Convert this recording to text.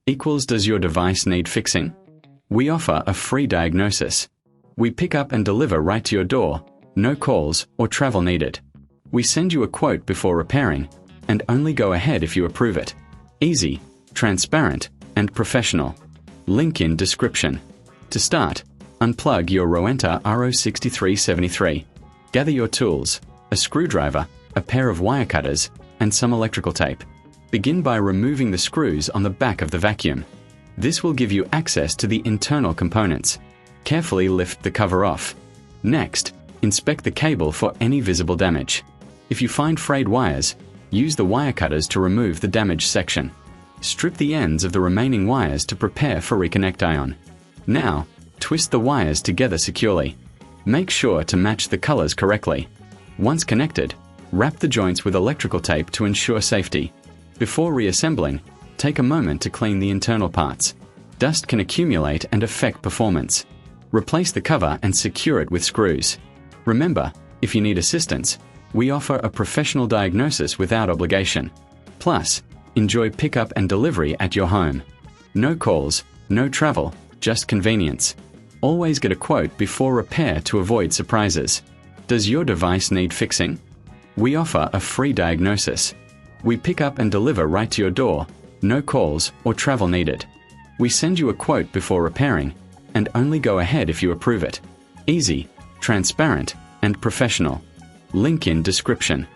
equals does your device need fixing? We offer a free diagnosis. We pick up and deliver right to your door, no calls or travel needed. We send you a quote before repairing, and only go ahead if you approve it. Easy, transparent, and professional. Link in description. To start, unplug your Rowenta RO6373. Gather your tools, a screwdriver, a pair of wire cutters, and some electrical tape. Begin by removing the screws on the back of the vacuum. This will give you access to the internal components. Carefully lift the cover off. Next, inspect the cable for any visible damage. If you find frayed wires, use the wire cutters to remove the damaged section. Strip the ends of the remaining wires to prepare for reconnect ion. Now, twist the wires together securely. Make sure to match the colors correctly. Once connected, wrap the joints with electrical tape to ensure safety. Before reassembling, take a moment to clean the internal parts. Dust can accumulate and affect performance. Replace the cover and secure it with screws. Remember, if you need assistance, we offer a professional diagnosis without obligation. Plus, enjoy pickup and delivery at your home. No calls, no travel, just convenience. Always get a quote before repair to avoid surprises. Does your device need fixing? We offer a free diagnosis. We pick up and deliver right to your door, no calls or travel needed. We send you a quote before repairing, and only go ahead if you approve it. Easy, transparent, and professional. Link in description.